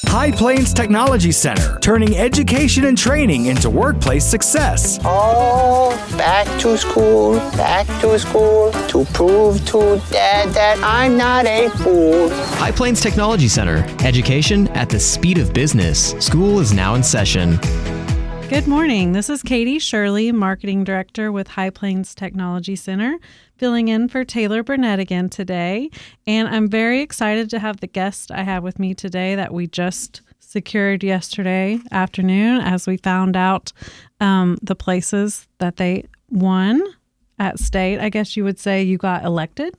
High Plains Technology Center, turning education and training into workplace success. Oh, back to school, to prove to Dad that I'm not a fool. High Plains Technology Center, education at the speed of business. School is now in session. Good morning. This is Katie Shirley, Marketing Director with High Plains Technology Center, filling in for Taylor Burnett again today. And I'm very excited to have the guest I have with me today that we just secured yesterday afternoon as we found out the places that they won at state. I guess you would say you got elected.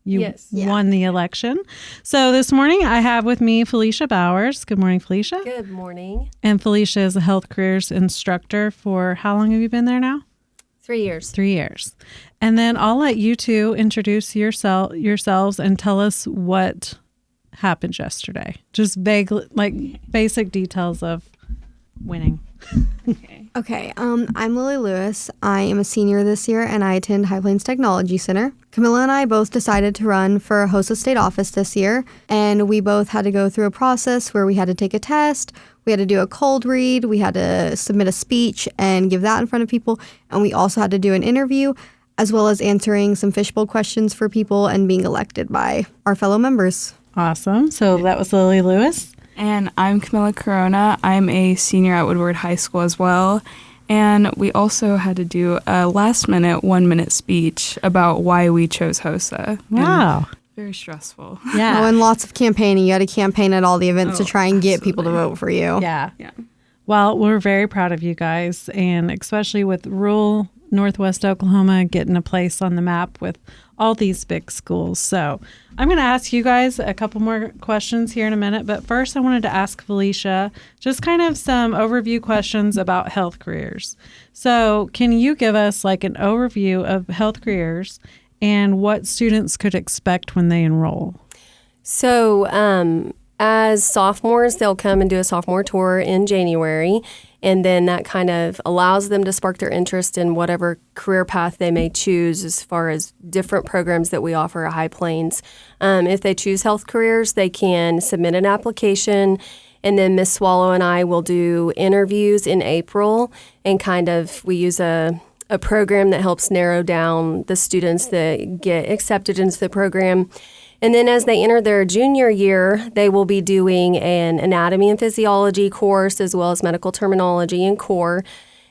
You won the election. So this morning I have with me Felicia Bowers. Good morning, Felicia. Good morning. And Felicia is a health careers instructor for how long have you been there now? 3 years. 3 years. And then I'll let you two introduce yourselves and tell us what happened yesterday. Just vague, basic details of winning. Okay, I'm Lily Lewis. I am a senior this year, and I attend High Plains Technology Center. Camilla and I both decided to run for HOSA state office this year, and we both had to go through a process where we had to take a test, we had to do a cold read, we had to submit a speech and give that in front of people, and we also had to do an interview, as well as answering some fishbowl questions for people and being elected by our fellow members. Awesome. So that was Lily Lewis. And I'm Camilla Corona. I'm a senior at Woodward High School as well. And we also had to do a last-minute, 1-minute speech about why we chose HOSA. Wow. And very stressful. Yeah. Oh, and lots of campaigning. You had to campaign at all the events to try and get people to vote for you. Yeah. Well, we're very proud of you guys, and especially with rural Northwest Oklahoma getting a place on the map with all these big schools. So I'm going to ask you guys a couple more questions here in a minute. But first, I wanted to ask Felicia just kind of some overview questions about health careers. So can you give us like an overview of health careers and what students could expect when they enroll? So as sophomores, they'll come and do a sophomore tour in January. And then that kind of allows them to spark their interest in whatever career path they may choose as far as different programs that we offer at High Plains. If they choose health careers, they can submit an application, and then Miss Swallow and I will do interviews in April, and we use a program that helps narrow down the students that get accepted into the program. And then as they enter their junior year, they will be doing an anatomy and physiology course as well as medical terminology and core.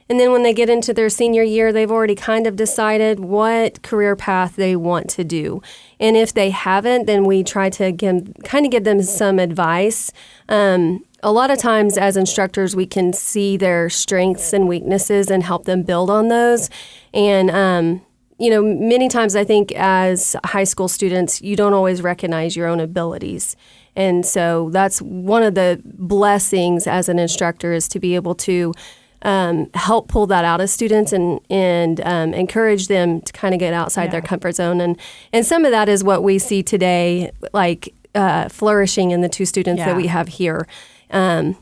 And then when they get into their senior year, they've already kind of decided what career path they want to do. And if they haven't, then we try to give them some advice. A lot of times as instructors, we can see their strengths and weaknesses and help them build on those. And many times I think as high school students, you don't always recognize your own abilities. And so that's one of the blessings as an instructor is to be able to help pull that out of students and encourage them to kind of get outside their comfort zone. And some of that is what we see today, like flourishing in the two students that we have here. I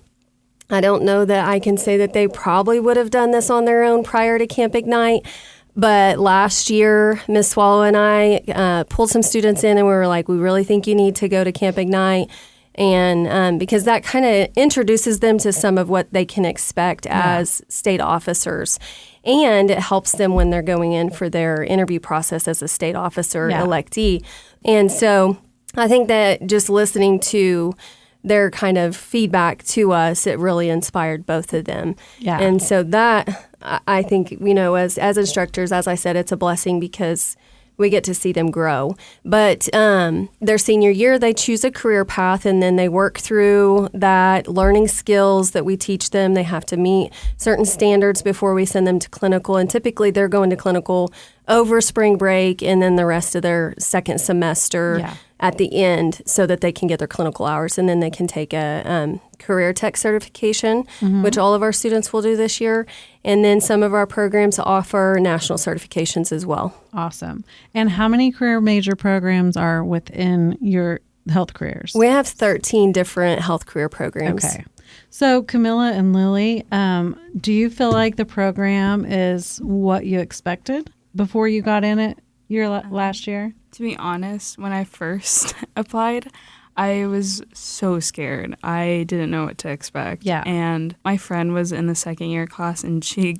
don't know that I can say that they probably would have done this on their own prior to Camp Ignite. But last year, Miss Swallow and I pulled some students in and we were like, we really think you need to go to Camp Ignite. And because that kind of introduces them to some of what they can expect as state officers. And it helps them when they're going in for their interview process as a state officer electee. And so I think that just listening to their kind of feedback to us, it really inspired both of them. Yeah. And so that, I think, as instructors, as I said, it's a blessing because we get to see them grow. But their senior year, they choose a career path, and then they work through that learning skills that we teach them. They have to meet certain standards before we send them to clinical, and typically they're going to clinical over spring break and then the rest of their second semester at the end so that they can get their clinical hours, and then they can take a career tech certification, which all of our students will do this year. And then some of our programs offer national certifications as well. Awesome. And how many career major programs are within your health careers? We have 13 different health career programs. Okay. So Camilla and Lily, do you feel like the program is what you expected before you got in it last year? To be honest, when I first applied, I was so scared. I didn't know what to expect. Yeah. And my friend was in the second year class, and she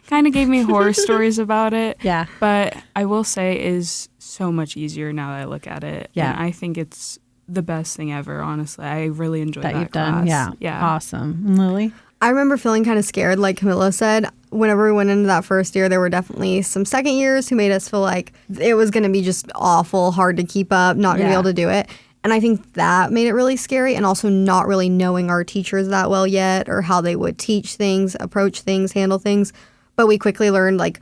kind of gave me horror stories about it. Yeah. But I will say it is so much easier now that I look at it. Yeah. And I think it's the best thing ever, honestly. I really enjoyed that you've class. done. Yeah. Yeah. Awesome. And Lily? I remember feeling kind of scared, like Camilla said. Whenever we went into that first year, there were definitely some second years who made us feel like it was going to be just awful, hard to keep up, not going to be able to do it. And I think that made it really scary, and also not really knowing our teachers that well yet, or how they would teach things, approach things, handle things. But we quickly learned, like,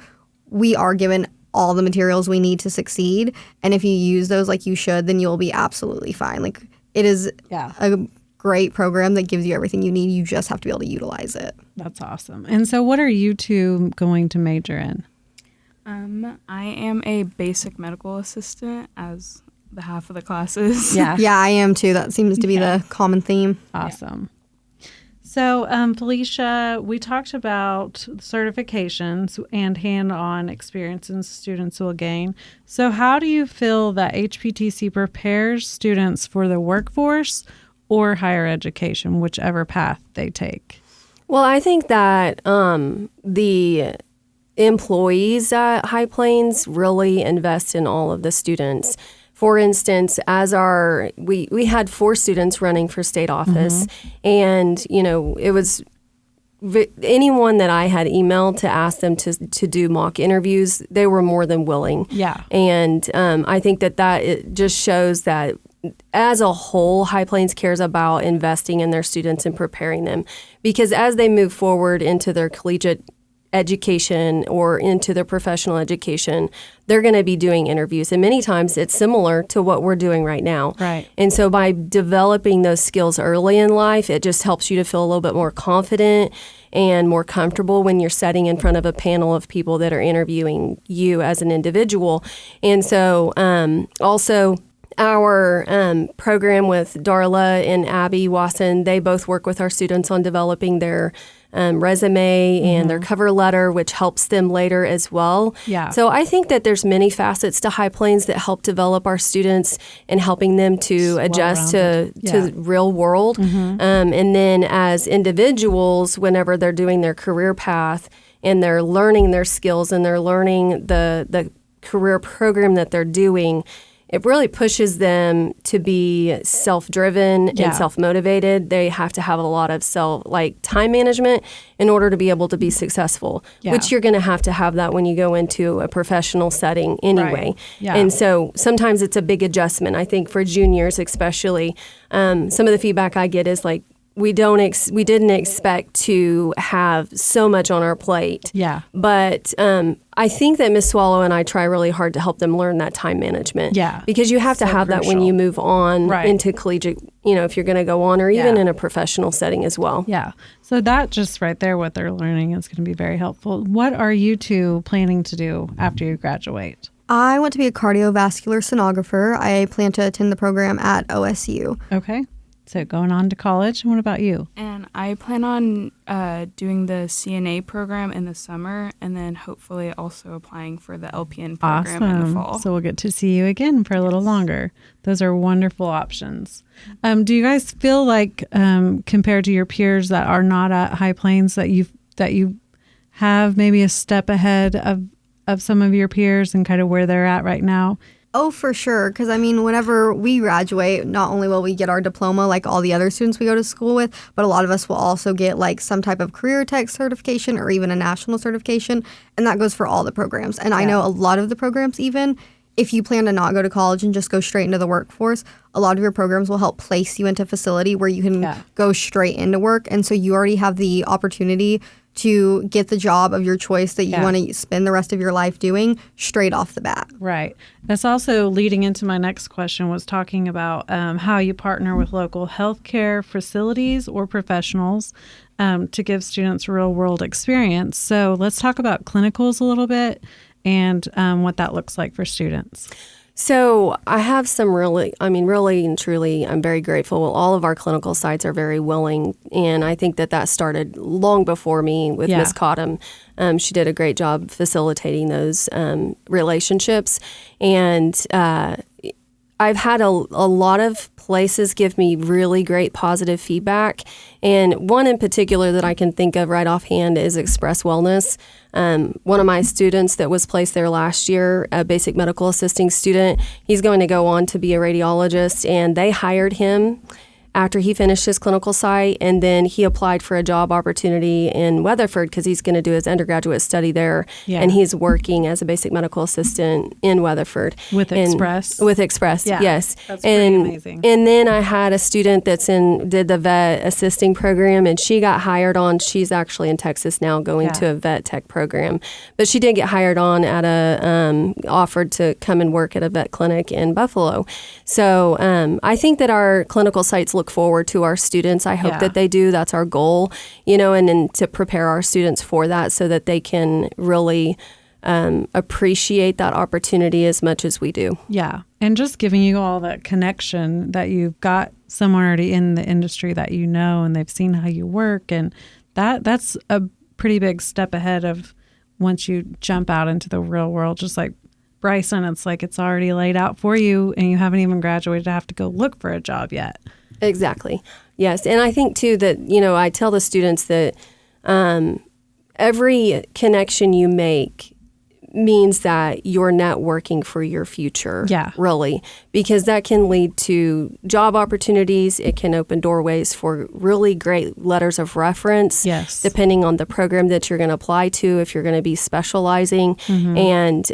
we are given all the materials we need to succeed. And if you use those like you should, then you'll be absolutely fine. Like, it is a great program that gives you everything you need. You just have to be able to utilize it. That's awesome. And so what are you two going to major in? I am a basic medical assistant, as the half of the classes. Yeah. Yeah, I am too. That seems to be the common theme. Awesome. So, Felicia, we talked about certifications and hand-on experiences students will gain. So how do you feel that HPTC prepares students for the workforce or higher education, whichever path they take? Well, I think that the employees at High Plains really invest in all of the students. For instance, we had 4 students running for state office, and it was anyone that I had emailed to ask them to do mock interviews, they were more than willing. Yeah. And I think that it just shows that as a whole, High Plains cares about investing in their students and preparing them, because as they move forward into their collegiate education or into their professional education, they're going to be doing interviews. And many times it's similar to what we're doing right now. Right. And so by developing those skills early in life, it just helps you to feel a little bit more confident and more comfortable when you're sitting in front of a panel of people that are interviewing you as an individual. And so also our program with Darla and Abby Wasson, they both work with our students on developing their resume and their cover letter, which helps them later as well. Yeah. So I think that there's many facets to High Plains that help develop our students and helping them to adjust to the real world. And then as individuals, whenever they're doing their career path and they're learning their skills and they're learning the career program that they're doing, it really pushes them to be self-driven and self-motivated. They have to have a lot of time management in order to be able to be successful, which you're going to have that when you go into a professional setting anyway. Right. Yeah. And so sometimes it's a big adjustment. I think for juniors especially, some of the feedback I get is like, we didn't expect to have so much on our plate. Yeah. But I think that Miss Swallow and I try really hard to help them learn that time management. Yeah. Because you have to have that when you move on into collegiate, if you're going to go on, or even in a professional setting as well. Yeah. So that just right there, what they're learning is going to be very helpful. What are you two planning to do after you graduate? I want to be a cardiovascular sonographer. I plan to attend the program at OSU. Okay. So going on to college. And what about you? And I plan on doing the CNA program in the summer, and then hopefully also applying for the LPN program in the fall. So we'll get to see you again for a little longer. Those are wonderful options. Do you guys feel like compared to your peers that are not at High Plains that you have maybe a step ahead of some of your peers and kind of where they're at right now? Oh, for sure. Because, whenever we graduate, not only will we get our diploma like all the other students we go to school with, but a lot of us will also get like some type of career tech certification or even a national certification. And that goes for all the programs. And I know a lot of the programs, even if you plan to not go to college and just go straight into the workforce, a lot of your programs will help place you into a facility where you can go straight into work. And so you already have the opportunity to get the job of your choice that you want to spend the rest of your life doing straight off the bat. Right. That's also leading into my next question, was talking about how you partner with local healthcare facilities or professionals to give students real world experience. So let's talk about clinicals a little bit and what that looks like for students. So I have some really and truly, I'm very grateful. All of our clinical sites are very willing, and I think that started long before me with Ms. Cottom. She did a great job facilitating those relationships, and I've had a lot of places give me really great positive feedback. And one in particular that I can think of right offhand is Express Wellness. One of my students that was placed there last year, a basic medical assisting student, he's going to go on to be a radiologist, and they hired him after he finished his clinical site, and then he applied for a job opportunity in Weatherford because he's going to do his undergraduate study there, and he's working as a basic medical assistant in Weatherford. With Express? With Express, Yeah, yes. that's pretty amazing. And then I had a student did the vet assisting program, and she got hired on. She's actually in Texas now going to a vet tech program, but she did get hired on at offered to come and work at a vet clinic in Buffalo. So I think that our clinical sites look forward to our students. I hope that they do. That's our goal, and then to prepare our students for that so that they can really appreciate that opportunity as much as we do. Yeah. And just giving you all that connection that you've got someone already in the industry that you know, and they've seen how you work. And that's a pretty big step ahead of once you jump out into the real world, just like Bryson, it's like it's already laid out for you and you haven't even graduated to have to go look for a job yet. Exactly. Yes. And I think, too, that, I tell the students that every connection you make means that you're networking for your future, really, because that can lead to job opportunities. It can open doorways for really great letters of reference, depending on the program that you're going to apply to, if you're going to be specializing. And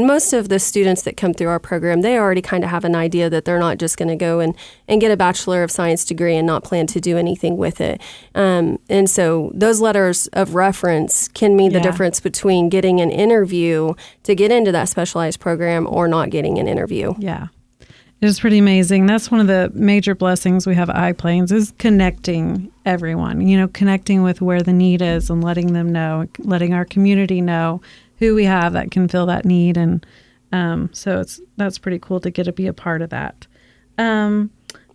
most of the students that come through our program, they already kind of have an idea that they're not just going to go and get a Bachelor of Science degree and not plan to do anything with it. And so those letters of reference can mean the difference between getting an interview to get into that specialized program or not getting an interview. Yeah. It is pretty amazing. That's one of the major blessings we have at High Plains is connecting everyone, connecting with where the need is and letting them know, letting our community know who we have that can fill that need. And so that's pretty cool to get to be a part of that.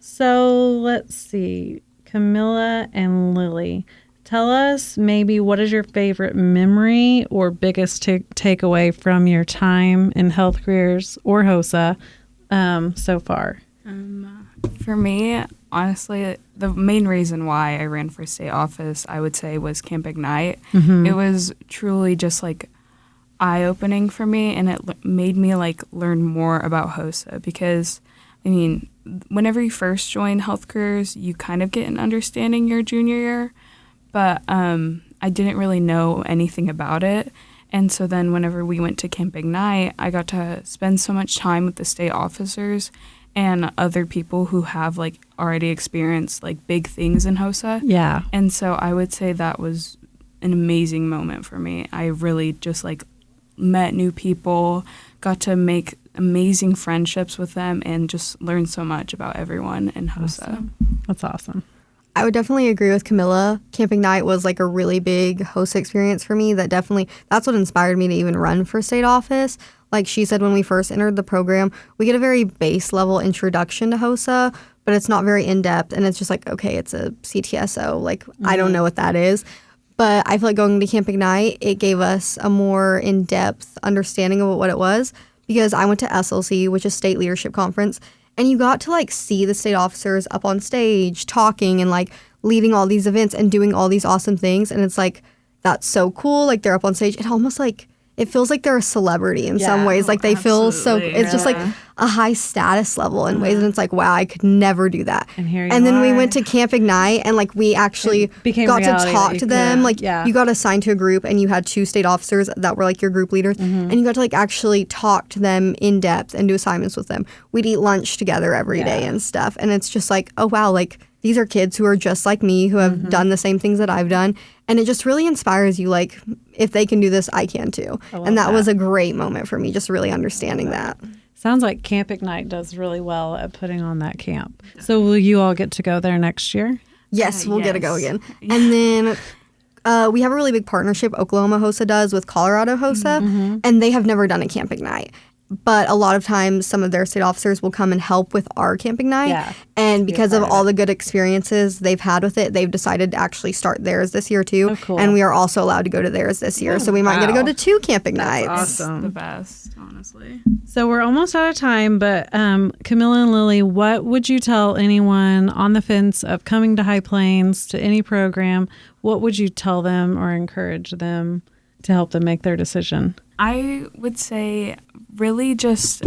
So let's see, Camilla and Lily. Tell us maybe what is your favorite memory or biggest takeaway from your time in health careers or HOSA so far? For me, honestly, the main reason why I ran for state office, I would say, was Camp Ignite. It was truly just like eye-opening for me, and it made me learn more about HOSA because, whenever you first join health careers, you kind of get an understanding your junior year. But I didn't really know anything about it. And so then whenever we went to Camp Ignite, I got to spend so much time with the state officers and other people who have already experienced big things in HOSA. Yeah. And so I would say that was an amazing moment for me. I really just met new people, got to make amazing friendships with them, and just learned so much about everyone in HOSA. Awesome. That's awesome. I would definitely agree with Camilla. Camp Ignite was a really big HOSA experience for me. That's what inspired me to even run for state office. Like she said, when we first entered the program, we get a very base level introduction to HOSA, but it's not very in-depth. And it's just okay, it's a CTSO. I don't know what that is. But I feel like going to Camp Ignite, it gave us a more in-depth understanding of what it was, because I went to SLC, which is State Leadership Conference, and you got to see the state officers up on stage talking and leading all these events and doing all these awesome things. And it's that's so cool. They're up on stage. It almost it feels like they're a celebrity in some ways. They feel so, it's just a high status level in ways. And it's wow, I could never do that. And then we went to Camp Ignite and we actually got to talk to them. You got assigned to a group and you had 2 state officers that were your group leaders. And you got to actually talk to them in depth and do assignments with them. We'd eat lunch together every day and stuff. And it's just oh wow, these are kids who are just like me, who have done the same things that I've done. And it just really inspires you, if they can do this, I can too. And that was a great moment for me, just really understanding that. Sounds like Camp Ignite does really well at putting on that camp. So will you all get to go there next year? Yes, we'll get to go again. And then we have a really big partnership, Oklahoma HOSA does, with Colorado HOSA, and they have never done a Camp Ignite. but a lot of times some of their state officers will come and help with our camping night. Yeah. And Be a because of part of all it. the good experiences they've had with it, they've decided to actually start theirs this year too. Oh, cool. And we are also allowed to go to theirs this year. So we might get to go wow. to 2 camping nights. awesome. The best, honestly. So we're almost out of time, but Camilla and Lily, what would you tell anyone on the fence of coming to High Plains to any program? What would you tell them or encourage them to help them make their decision? I would say really just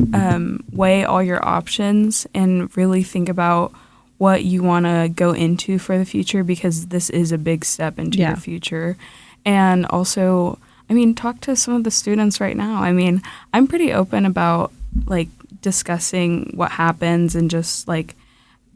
weigh all your options and really think about what you want to go into for the future, because this is a big step into Yeah. your future. And also, I mean, talk to some of the students right now. I mean, I'm pretty open about like discussing what happens and just like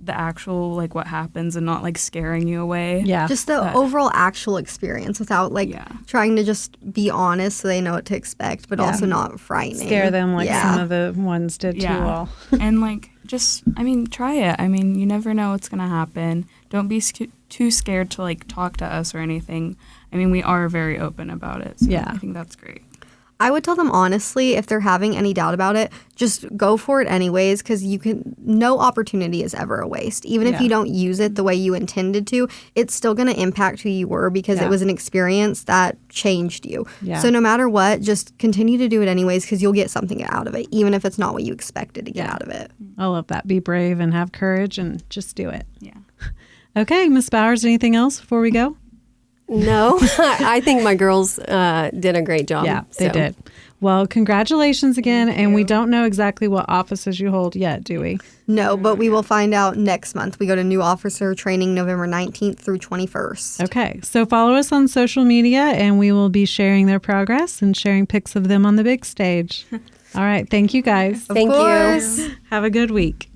the actual like what happens and not like scaring you away. Yeah. Just the overall actual experience without like Yeah. trying to just be honest so they know what to expect, but Yeah. also not frightening. Scare them like Yeah. some of the ones did too Yeah. well. And like just I mean try it. I mean, you never know what's going to happen. Don't be too scared to like talk to us or anything. I mean, we are very open about it. So Yeah. I think that's great. I would tell them honestly, if they're having any doubt about it, just go for it anyways, because no opportunity is ever a waste. Even if Yeah. you don't use it the way you intended to, it's still going to impact who you were because Yeah. it was an experience that changed you. Yeah. So no matter what, just continue to do it anyways, because you'll get something out of it, even if it's not what you expected to get Yeah. out of it. I love that. Be brave and have courage and just do it. Yeah. Okay, Miss Bowers, anything else before we go? No, I think my girls did a great job. Yeah, they so. did. Well, congratulations again. And we don't know exactly what offices you hold yet, do we? No, but we will find out next month. We go to new officer training November 19th through 21st. Okay, so follow us on social media and we will be sharing their progress and sharing pics of them on the big stage. All right, thank you guys. Thank course. you. Have a good week.